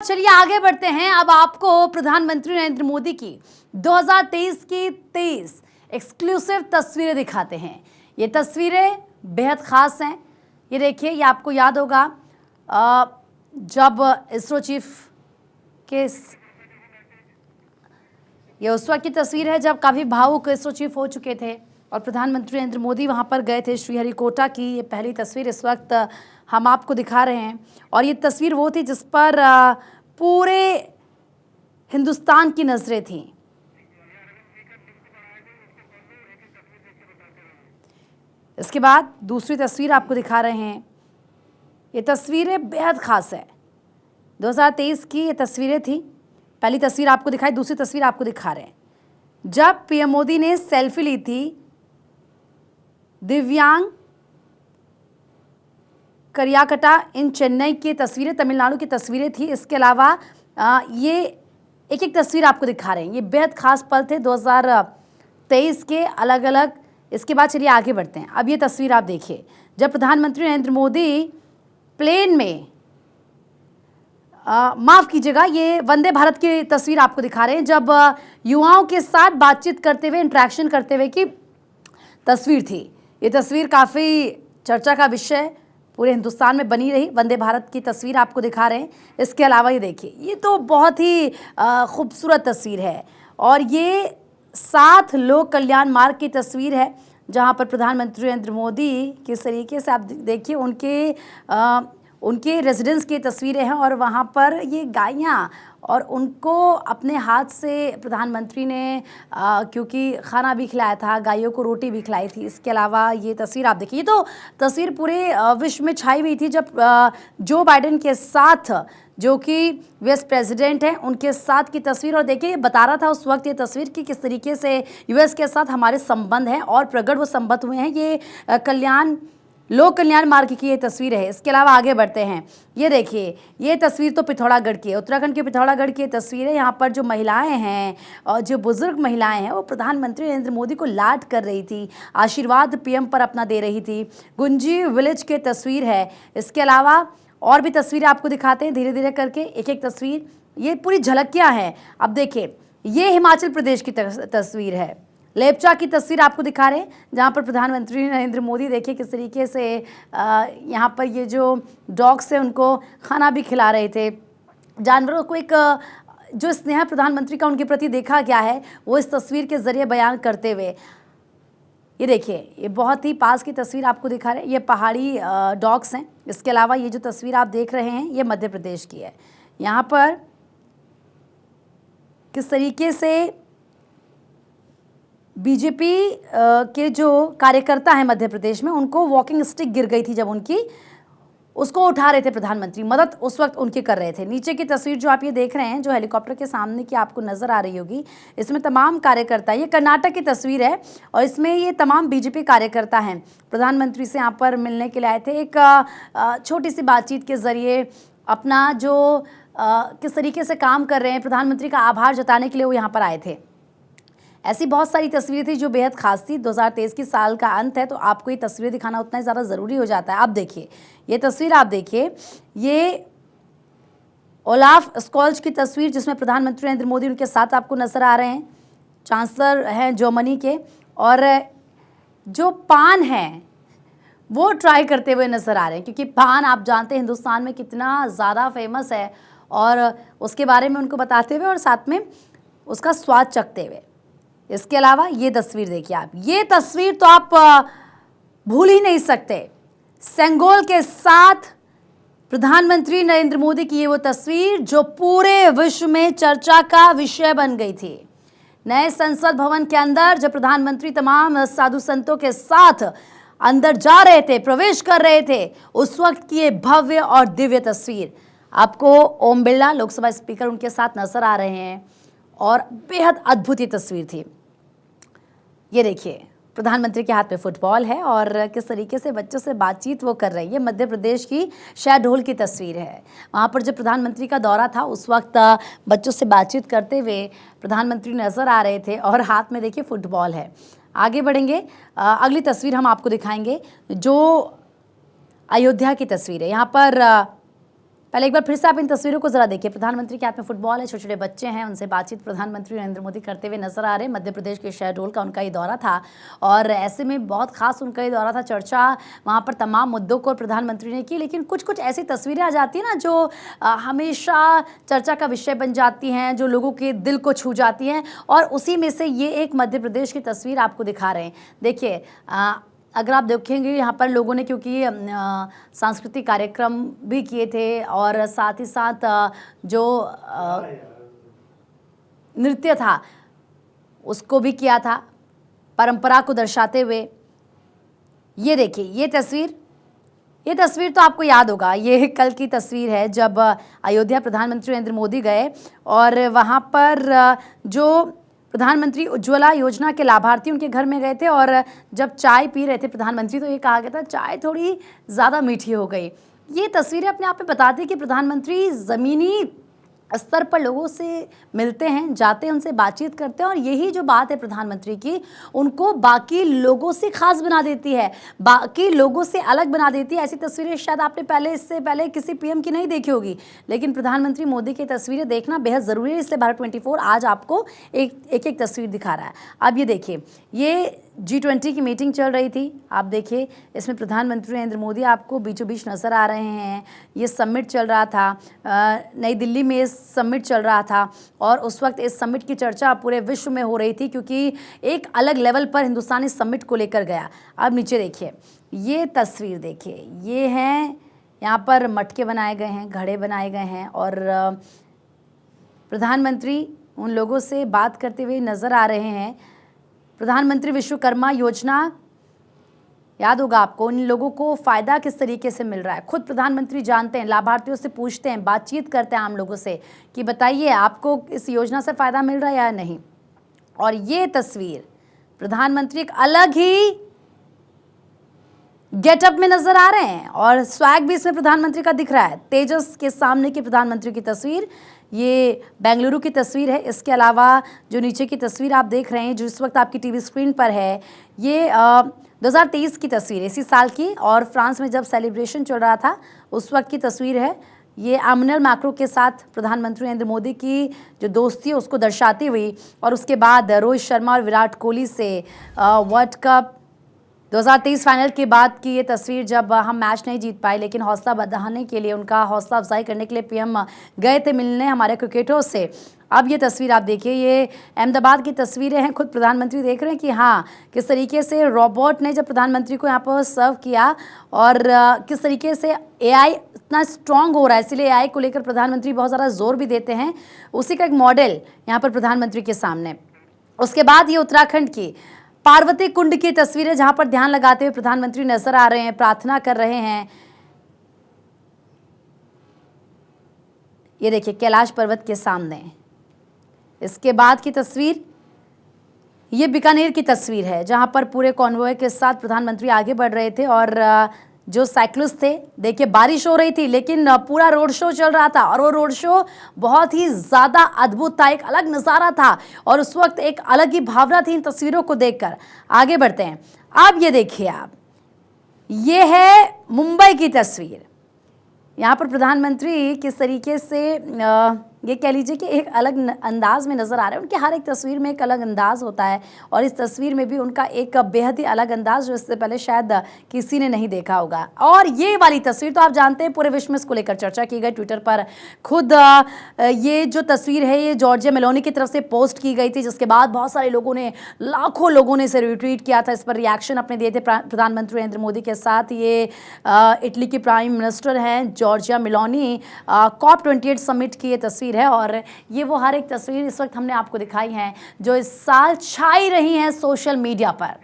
चलिए आगे बढ़ते हैं। अब आपको प्रधानमंत्री नरेंद्र मोदी की 2023 की 23 एक्सक्लूसिव तस्वीरें दिखाते हैं। ये तस्वीरें बेहद खास हैं। ये देखिए, ये आपको याद होगा जब इसरो चीफ के ये उस वक्त की तस्वीर है जब काफ़ी भावुक इसरो चीफ हो चुके थे और प्रधानमंत्री नरेंद्र मोदी वहां पर गए थे। श्रीहरिकोटा की ये पहली तस्वीर इस वक्त हम आपको दिखा रहे हैं और ये तस्वीर वो थी जिस पर पूरे हिंदुस्तान की नजरें थीं। इसके बाद दूसरी तस्वीर आपको दिखा रहे हैं। ये तस्वीरें बेहद खास है। 2023 की ये तस्वीरें थी। पहली तस्वीर आपको दिखाई, दूसरी तस्वीर आपको दिखा रहे हैं जब पीएम मोदी ने सेल्फी ली थी दिव्यांग करियाकटा इन चेन्नई की तस्वीरें, तमिलनाडु की तस्वीरें थी। इसके अलावा ये एक एक तस्वीर आपको दिखा रहे हैं। ये बेहद खास पल थे 2023 के अलग अलग। इसके बाद चलिए आगे बढ़ते हैं। अब ये तस्वीर आप देखिए जब प्रधानमंत्री नरेंद्र मोदी प्लेन में माफ़ कीजिएगा, ये वंदे भारत की तस्वीर आपको दिखा रहे हैं जब युवाओं के साथ बातचीत करते हुए, इंटरेक्शन करते हुए की तस्वीर थी। ये तस्वीर काफ़ी चर्चा का विषय पूरे हिंदुस्तान में बनी रही। वंदे भारत की तस्वीर आपको दिखा रहे हैं। इसके अलावा ये देखिए, ये तो बहुत ही खूबसूरत तस्वीर है और ये 7 लोक कल्याण मार्ग की तस्वीर है जहां पर प्रधानमंत्री नरेंद्र मोदी किस तरीके से आप देखिए उनके रेजिडेंस की तस्वीरें हैं और वहाँ पर ये गायें और उनको अपने हाथ से प्रधानमंत्री ने क्योंकि खाना भी खिलाया था, गायों को रोटी भी खिलाई थी। इसके अलावा ये तस्वीर आप देखिए, ये तो तस्वीर पूरे विश्व में छाई हुई थी जब जो बाइडेन के साथ, जो कि यूएस प्रेसिडेंट हैं, उनके साथ की तस्वीर। और देखिए, ये बता रहा था उस वक्त ये तस्वीर कि किस तरीके से यूएस के साथ हमारे संबंध हैं और प्रगट वो संबंध हुए हैं। ये लोक कल्याण मार्ग की ये तस्वीर है। इसके अलावा आगे बढ़ते हैं। ये देखिए, ये तस्वीर तो पिथौरागढ़ की है, उत्तराखंड के पिथौरागढ़ की तस्वीर है। यहाँ पर जो महिलाएं हैं और जो बुजुर्ग महिलाएं हैं वो प्रधानमंत्री नरेंद्र मोदी को लाड कर रही थी, आशीर्वाद पीएम पर अपना दे रही थी। गुंजी विलेज की तस्वीर है। इसके अलावा और भी तस्वीरें आपको दिखाते हैं धीरे धीरे करके, एक एक तस्वीर। ये पूरी झलकियाँ हैं। अब देखिए, ये हिमाचल प्रदेश की तस्वीर है। लेपचा की तस्वीर आपको दिखा रहे हैं जहाँ पर प्रधानमंत्री नरेंद्र मोदी देखिए किस तरीके से यहाँ पर ये जो डॉग्स हैं उनको खाना भी खिला रहे थे। जानवरों को एक जो स्नेह प्रधानमंत्री का उनके प्रति देखा गया है वो इस तस्वीर के ज़रिए बयान करते हुए। ये देखिए, ये बहुत ही पास की तस्वीर आपको दिखा रहे हैं। ये पहाड़ी डॉग्स हैं। इसके अलावा ये जो तस्वीर आप देख रहे हैं ये मध्य प्रदेश की है। यहाँ पर किस तरीके से बीजेपी के जो कार्यकर्ता हैं मध्य प्रदेश में, उनको वॉकिंग स्टिक गिर गई थी जब उनकी, उसको उठा रहे थे प्रधानमंत्री, मदद उस वक्त उनकी कर रहे थे। नीचे की तस्वीर जो आप ये देख रहे हैं, जो हेलीकॉप्टर के सामने की आपको नज़र आ रही होगी, इसमें तमाम कार्यकर्ता, ये कर्नाटक की तस्वीर है और इसमें ये तमाम बीजेपी कार्यकर्ता हैं प्रधानमंत्री से यहाँ पर मिलने के लिए आए थे। एक छोटी सी बातचीत के ज़रिए अपना जो किस तरीके से काम कर रहे हैं, प्रधानमंत्री का आभार जताने के लिए वो यहाँ पर आए थे। ऐसी बहुत सारी तस्वीरें थी जो बेहद खास थी। 2023 की साल का अंत है तो आपको ये तस्वीरें दिखाना उतना ही ज़्यादा ज़रूरी हो जाता है। आप देखिए, ये तस्वीर आप देखिए, ये ओलाफ स्कॉल्ज की तस्वीर जिसमें प्रधानमंत्री नरेंद्र मोदी उनके साथ आपको नज़र आ रहे हैं। चांसलर हैं जर्मनी के और जो पान हैं वो ट्राई करते हुए नज़र आ रहे हैं क्योंकि पान आप जानते हैं हिंदुस्तान में कितना ज़्यादा फेमस है और उसके बारे में उनको बताते हुए और साथ में उसका स्वाद चखते हुए। इसके अलावा ये तस्वीर देखिए आप, ये तस्वीर तो आप भूल ही नहीं सकते। सेंगोल के साथ प्रधानमंत्री नरेंद्र मोदी की ये वो तस्वीर जो पूरे विश्व में चर्चा का विषय बन गई थी। नए संसद भवन के अंदर जब प्रधानमंत्री तमाम साधु संतों के साथ अंदर जा रहे थे, प्रवेश कर रहे थे, उस वक्त की ये भव्य और दिव्य तस्वीर आपको ओम बिरला लोकसभा स्पीकर उनके साथ नजर आ रहे हैं और बेहद अद्भुत ये तस्वीर थी। ये देखिए, प्रधानमंत्री के हाथ में फुटबॉल है और किस तरीके से बच्चों से बातचीत वो कर रही है। मध्य प्रदेश की शहडोल की तस्वीर है। वहाँ पर जब प्रधानमंत्री का दौरा था उस वक्त बच्चों से बातचीत करते हुए प्रधानमंत्री नज़र आ रहे थे और हाथ में देखिए फुटबॉल है। आगे बढ़ेंगे, अगली तस्वीर हम आपको दिखाएंगे जो अयोध्या की तस्वीर है। यहाँ पर पहले एक बार फिर से आप इन तस्वीरों को जरा देखिए। प्रधानमंत्री के हाथ में फुटबॉल है, छोटे छोटे बच्चे हैं, उनसे बातचीत प्रधानमंत्री नरेंद्र मोदी करते हुए नजर आ रहे हैं। मध्य प्रदेश के शहडोल का उनका ये दौरा था और ऐसे में बहुत खास उनका ये दौरा था। चर्चा वहाँ पर तमाम मुद्दों को प्रधानमंत्री ने की, लेकिन कुछ कुछ ऐसी तस्वीरें आ जाती हैं ना जो हमेशा चर्चा का विषय बन जाती हैं, जो लोगों के दिल को छू जाती हैं, और उसी में से ये एक मध्य प्रदेश की तस्वीर आपको दिखा रहे हैं। देखिए, अगर आप देखेंगे यहाँ पर लोगों ने, क्योंकि सांस्कृतिक कार्यक्रम भी किए थे और साथ ही साथ जो नृत्य था उसको भी किया था परंपरा को दर्शाते हुए। ये देखिए, ये तस्वीर तो आपको याद होगा, ये कल की तस्वीर है जब अयोध्या प्रधानमंत्री नरेंद्र मोदी गए और वहाँ पर जो प्रधानमंत्री उज्ज्वला योजना के लाभार्थी उनके घर में गए थे और जब चाय पी रहे थे प्रधानमंत्री तो ये कहा गया था चाय थोड़ी ज़्यादा मीठी हो गई। ये तस्वीरें अपने आप में बताती है कि प्रधानमंत्री ज़मीनी स्तर पर लोगों से मिलते हैं, जाते हैं, उनसे बातचीत करते हैं, और यही जो बात है प्रधानमंत्री की उनको बाकी लोगों से खास बना देती है, बाकी लोगों से अलग बना देती है। ऐसी तस्वीरें शायद आपने इससे पहले किसी पीएम की नहीं देखी होगी, लेकिन प्रधानमंत्री मोदी की तस्वीरें देखना बेहद ज़रूरी है। इसलिए भारत 24 आज आपको एक तस्वीर दिखा रहा है। अब ये देखिए, ये G20 की मीटिंग चल रही थी। आप देखिए, इसमें प्रधानमंत्री नरेंद्र मोदी आपको बीचों बीच नज़र आ रहे हैं। ये समिट चल रहा था, नई दिल्ली में समिट चल रहा था और उस वक्त इस समिट की चर्चा पूरे विश्व में हो रही थी, क्योंकि एक अलग लेवल पर हिंदुस्तान इस समिट को लेकर गया। अब नीचे देखिए, ये तस्वीर देखिए, ये हैं यहाँ पर मटके बनाए गए हैं, घड़े बनाए गए हैं और प्रधानमंत्री उन लोगों से बात करते हुए नज़र आ रहे हैं। प्रधानमंत्री विश्वकर्मा योजना याद होगा आपको, इन लोगों को फ़ायदा किस तरीके से मिल रहा है खुद प्रधानमंत्री जानते हैं। लाभार्थियों से पूछते हैं, बातचीत करते हैं आम लोगों से कि बताइए आपको इस योजना से फ़ायदा मिल रहा है या नहीं। और ये तस्वीर प्रधानमंत्री एक अलग ही गेटअप में नजर आ रहे हैं और स्वैग भी इसमें प्रधानमंत्री का दिख रहा है। तेजस के सामने की प्रधानमंत्री की तस्वीर, ये बेंगलुरु की तस्वीर है। इसके अलावा जो नीचे की तस्वीर आप देख रहे हैं, जो इस वक्त आपकी टीवी स्क्रीन पर है, ये 2023 की तस्वीर इसी साल की, और फ्रांस में जब सेलिब्रेशन चल रहा था उस वक्त की तस्वीर है। ये एमैनुएल मैक्रों के साथ प्रधानमंत्री नरेंद्र मोदी की जो दोस्ती है उसको दर्शाती हुई, और उसके बाद रोहित शर्मा और विराट कोहली से वर्ल्ड कप 2023 फाइनल के बाद की ये तस्वीर, जब हम मैच नहीं जीत पाए लेकिन हौसला बढ़ाने के लिए, उनका हौसला अफजाई करने के लिए पीएम गए थे मिलने हमारे क्रिकेटरों से। अब ये तस्वीर आप देखिए, ये अहमदाबाद की तस्वीरें हैं। खुद प्रधानमंत्री देख रहे हैं कि हाँ, किस तरीके से रोबोट ने जब प्रधानमंत्री को यहाँ पर सर्व किया और किस तरीके से एआई इतना स्ट्रांग हो रहा है, इसलिए एआई को लेकर प्रधानमंत्री बहुत ज़्यादा जोर भी देते हैं। उसी का एक मॉडल यहाँ पर प्रधानमंत्री के सामने। उसके बाद ये उत्तराखंड की पार्वती कुंड की तस्वीरें, जहां पर ध्यान लगाते हुए प्रधानमंत्री नजर आ रहे हैं, प्रार्थना कर रहे हैं। ये देखिए, कैलाश पर्वत के सामने। इसके बाद की तस्वीर, ये बीकानेर की तस्वीर है, जहां पर पूरे कॉन्वॉय के साथ प्रधानमंत्री आगे बढ़ रहे थे और जो साइक्लिस्ट थे, देखिए बारिश हो रही थी लेकिन पूरा रोड शो चल रहा था और वो रोड शो बहुत ही ज़्यादा अद्भुत था, एक अलग नज़ारा था और उस वक्त एक अलग ही भावना थी इन तस्वीरों को देखकर। आगे बढ़ते हैं। अब ये देखिए आप, ये है मुंबई की तस्वीर। यहाँ पर प्रधानमंत्री किस तरीके से ये कह लीजिए कि एक अलग अंदाज में नज़र आ रहे हैं। उनके हर एक तस्वीर में एक अलग अंदाज होता है और इस तस्वीर में भी उनका एक बेहद ही अलग अंदाज, जो इससे पहले शायद किसी ने नहीं देखा होगा। और ये वाली तस्वीर तो आप जानते हैं, पूरे विश्व में इसको लेकर चर्चा की गई। ट्विटर पर खुद ये जो तस्वीर है ये जॉर्जिया मेलोनी की तरफ से पोस्ट की गई थी, जिसके बाद बहुत सारे लोगों ने, लाखों लोगों ने इसे रिट्वीट किया था, इस पर रिएक्शन अपने दिए थे प्रधानमंत्री नरेंद्र मोदी के साथ। ये इटली की प्राइम मिनिस्टर हैं जॉर्जिया मेलोनी, COP28 समिट की ये तस्वीर है और ये वो हर एक तस्वीर इस वक्त हमने आपको दिखाई है जो इस साल छाई रही हैं सोशल मीडिया पर।